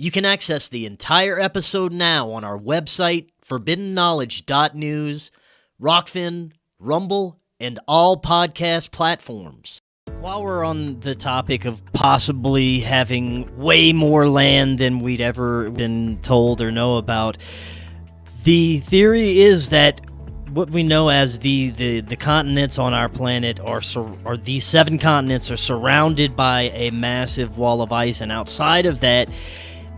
You can access the entire episode now on our website, forbiddenknowledge.news, Rokfin, Rumble, and all podcast platforms. While we're on the topic of possibly having way more land than we'd ever been told or know about, the theory is that what we know as the continents on our planet are these 7 continents are surrounded by a massive wall of ice, and outside of that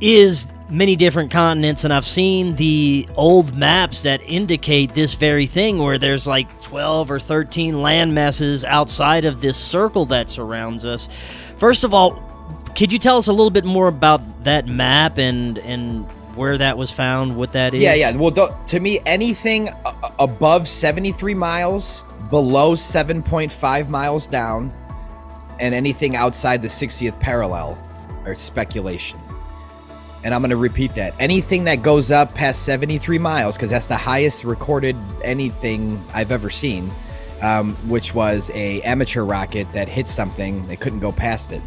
is many different continents. And I've seen the old maps that indicate this very thing, where there's like 12 or 13 land masses outside of this circle that surrounds us. First of all, could you tell us a little bit more about that map and where that was found, what that is? Yeah. Well, to me, anything above 73 miles, below 7.5 miles down, and anything outside the 60th parallel are speculation. And I'm going to repeat that. Anything that goes up past 73 miles, because that's the highest recorded anything I've ever seen, which was a amateur rocket that hit something. They couldn't go past it.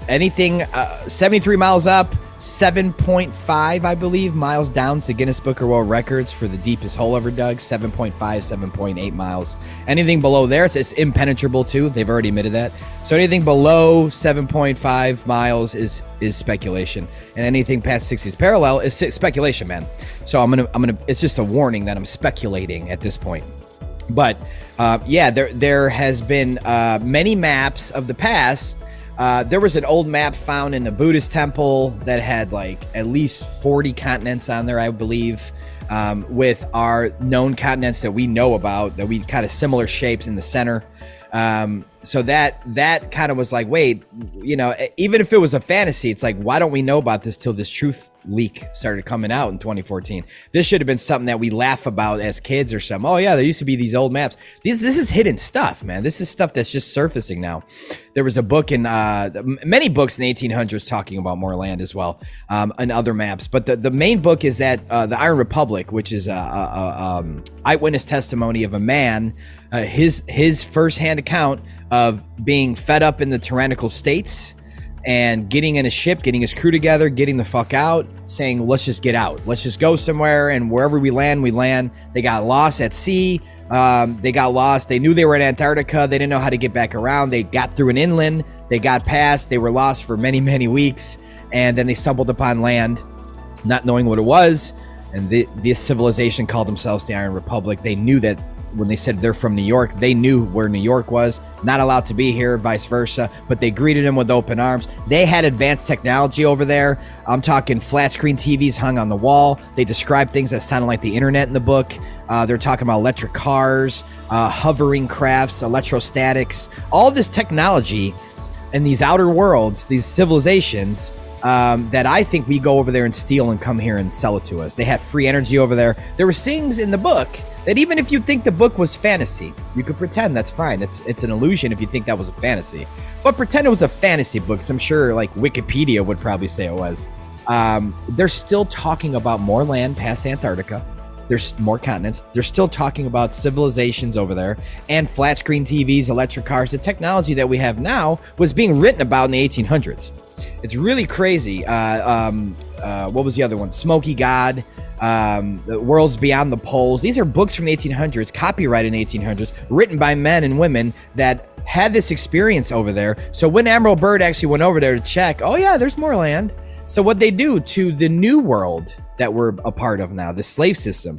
Anything 73 miles up, 7.5, I believe, miles down is the Guinness Book of World Records for the deepest hole ever dug, 7.5, 7.8 miles. Anything below there, it's impenetrable too. They've already admitted that. So anything below 7.5 miles is speculation, and anything past 60's parallel is speculation, man. So I'm gonna. It's just a warning that I'm speculating at this point. But there has been many maps of the past. There was an old map found in a Buddhist temple that had like at least 40 continents on there, I believe, with our known continents that we know about, that we kind of similar shapes in the center. So that kind of was like, wait, even if it was a fantasy, it's like, why don't we know about this till this truth leak started coming out in 2014? This should have been something that we laugh about as kids or something. Oh yeah, there used to be these old maps. This is hidden stuff, man. This is stuff that's just surfacing now. There was a book in many books in the 1800s talking about more land as well, and other maps. But the main book is that the Iron Republic, which is eyewitness testimony of a man, his firsthand account of being fed up in the tyrannical states and getting in a ship, getting his crew together, getting the fuck out, saying, let's just get out. Let's just go somewhere, and wherever we land, we land. They got lost at sea. They got lost. They knew they were in Antarctica. They didn't know how to get back around. They got through an inland. They got past. They were lost for many, many weeks, and then they stumbled upon land, not knowing what it was. And this civilization called themselves the Iron Republic. They knew that when they said they're from New York, they knew where New York was, not allowed to be here, vice versa, but they greeted him with open arms. They had advanced technology over there. I'm talking flat screen TVs hung on the wall. They described things that sounded like the internet in the book. They're talking about electric cars, hovering crafts, electrostatics, all this technology in these outer worlds, these civilizations, that I think we go over there and steal and come here and sell it to us. They have free energy over there. There were things in the book that even if you think the book was fantasy, you could pretend that's fine. It's an illusion if you think that was a fantasy. But pretend it was a fantasy book, because I'm sure like Wikipedia would probably say it was. They're still talking about more land past Antarctica. There's more continents. They're still talking about civilizations over there, and flat screen TVs, electric cars. The technology that we have now was being written about in the 1800s. It's really crazy. What was the other one? Smoky God, The Worlds Beyond the Poles. These are books from the 1800s, copyrighted in the 1800s, written by men and women that had this experience over there. So when Admiral Byrd actually went over there to check, oh yeah, there's more land. So what they do to the new world that we're a part of now, the slave system,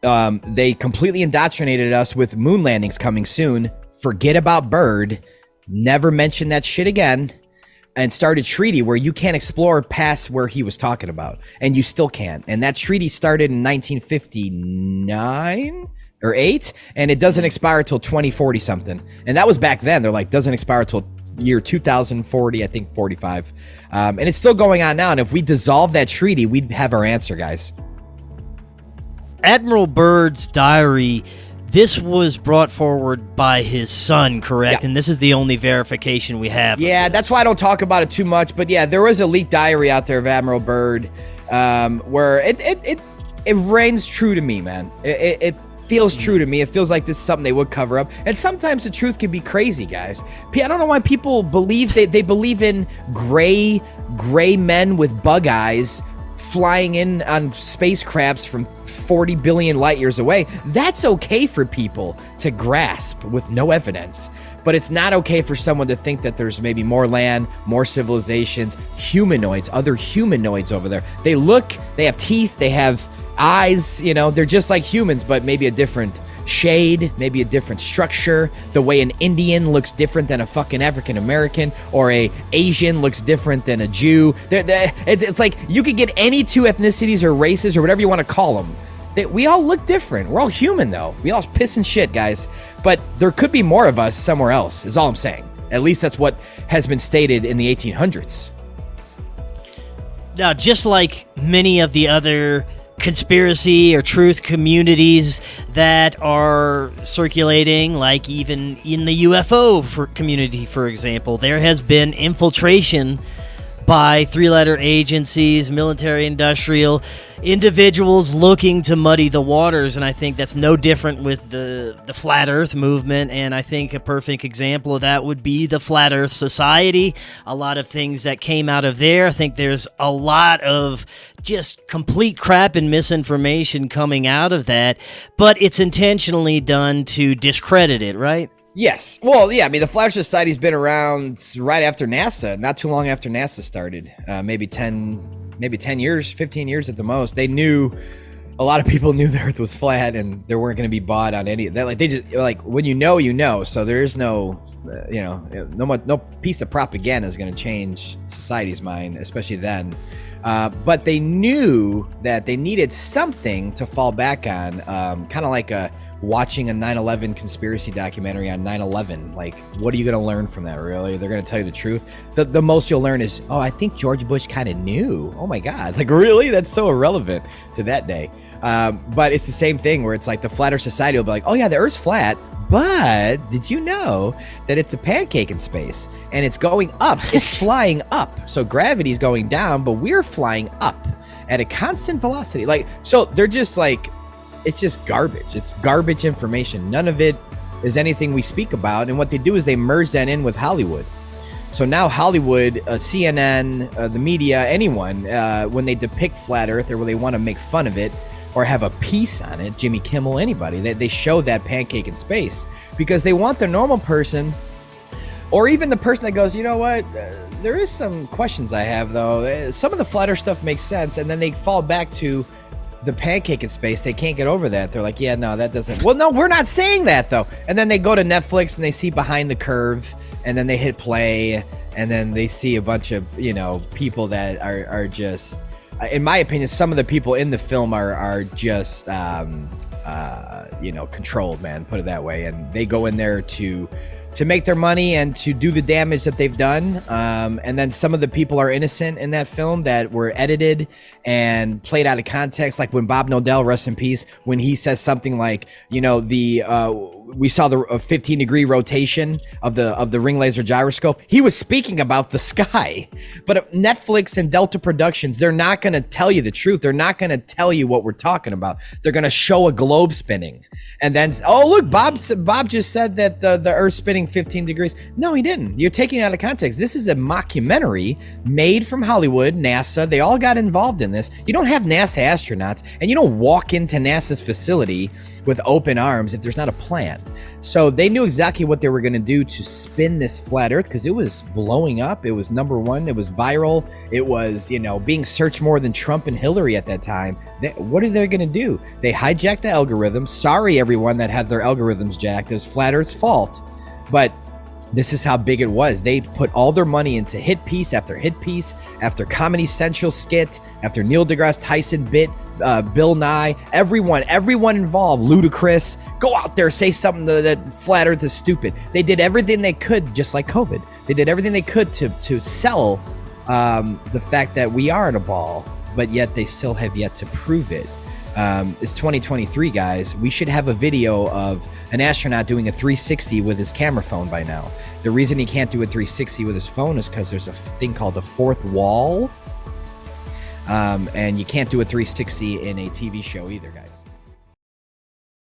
they completely indoctrinated us with moon landings coming soon. Forget about Byrd. Never mention that shit again. And started treaty where you can't explore past where he was talking about, and you still can't. And that treaty started in 1959 or 8, and it doesn't expire till 2040 something. And that was back then. They're like, doesn't expire till year 2040, I think 45. And it's still going on now. And if we dissolve that treaty, we'd have our answer, guys. Admiral Byrd's diary, this was brought forward by his son, correct? Yeah. And this is the only verification we have. Yeah, that's why I don't talk about it too much. But yeah, there was a leaked diary out there of Admiral Byrd, where it reigns true to me, man. feels true to me. It feels like this is something they would cover up. And sometimes the truth can be crazy, guys. I don't know why people believe they believe in gray men with bug eyes flying in on spacecrafts from 40 billion light years away. That's okay for people to grasp with no evidence. But it's not okay for someone to think that there's maybe more land, more civilizations, humanoids, other humanoids over there. They have teeth, they have eyes, they're just like humans, but maybe a different shade, maybe a different structure. The way an Indian looks different than a fucking African American, or a Asian looks different than a Jew. It's like you could get any two ethnicities or races or whatever you want to call them. We all look different. We're all human, though. We all piss and shit, guys. But there could be more of us somewhere else, is all I'm saying. At least that's what has been stated in the 1800s. Now, just like many of the other conspiracy or truth communities that are circulating, like even in the UFO community, for example, there has been infiltration by three-letter agencies, military, industrial, individuals looking to muddy the waters, and I think that's no different with the Flat Earth movement, and I think a perfect example of that would be the Flat Earth Society. A lot of things that came out of there. I think there's a lot of just complete crap and misinformation coming out of that, but it's intentionally done to discredit it, right? Yes. Well, yeah, I mean, the Flat Earth Society's been around right after NASA, not too long after NASA started, maybe 10 years, 15 years at the most. A lot of people knew the Earth was flat and they weren't going to be bought on any of that. Like, they just, like, when you know, so there is no, no piece of propaganda is going to change society's mind, especially then. But they knew that they needed something to fall back on, kind of like watching a 9/11 conspiracy documentary on 9/11. Like, what are you going to learn from that, really? They're going to tell you the truth. The most you'll learn is, oh, I think George Bush kind of knew. Oh my God. Like, really? That's so irrelevant to that day. But it's the same thing where it's like the Flat Earth Society will be like, oh yeah, the Earth's flat, but did you know that it's a pancake in space and it's going up? It's flying up. So gravity's going down, but we're flying up at a constant velocity. Like, so they're just like, it's just garbage. It's garbage information. None of it is anything we speak about. And what they do is they merge that in with Hollywood. So now Hollywood, CNN, the media, anyone, when they depict Flat Earth or when they want to make fun of it or have a piece on it, Jimmy Kimmel, anybody, they show that pancake in space because they want the normal person or even the person that goes, you know what, there is some questions I have, though. Some of the Flat Earth stuff makes sense. And then they fall back to the pancake in space. They can't get over that. They're like, yeah, no, that doesn't. Well, no, we're not saying that, though. And then they go to Netflix and they see Behind the Curve and then they hit play and then they see a bunch of, people that are just, in my opinion, some of the people in the film are just, controlled, man, put it that way. And they go in there to make their money and to do the damage that they've done. And then some of the people are innocent in that film that were edited and played out of context. Like when Bob Nodell, rest in peace, when he says something like, we saw the 15-degree rotation of the ring laser gyroscope. He was speaking about the sky. But Netflix and Delta Productions, they're not going to tell you the truth. They're not going to tell you what we're talking about. They're going to show a globe spinning. And then, oh, look, Bob just said that the Earth's spinning 15 degrees. No, he didn't. You're taking it out of context. This is a mockumentary made from Hollywood, NASA. They all got involved in this. You don't have NASA astronauts, and you don't walk into NASA's facility with open arms if there's not a plan. So they knew exactly what they were going to do to spin this flat Earth because it was blowing up. It was number one. It was viral. It was, being searched more than Trump and Hillary at that time. What are they going to do? They hijacked the algorithm. Sorry, everyone that had their algorithms jacked. It was Flat Earth's fault. But this is how big it was. They put all their money into hit piece after hit piece, after Comedy Central skit, after Neil deGrasse Tyson bit, Bill Nye, everyone involved, Ludacris, go out there, say something that Flat Earth is stupid. They did everything they could, just like COVID. They did everything they could to sell the fact that we are in a ball, but yet they still have yet to prove it. It's 2023, guys. We should have a video of an astronaut doing a 360 with his camera phone by now. The reason he can't do a 360 with his phone is because there's a thing called the fourth wall. And you can't do a 360 in a TV show either, guys.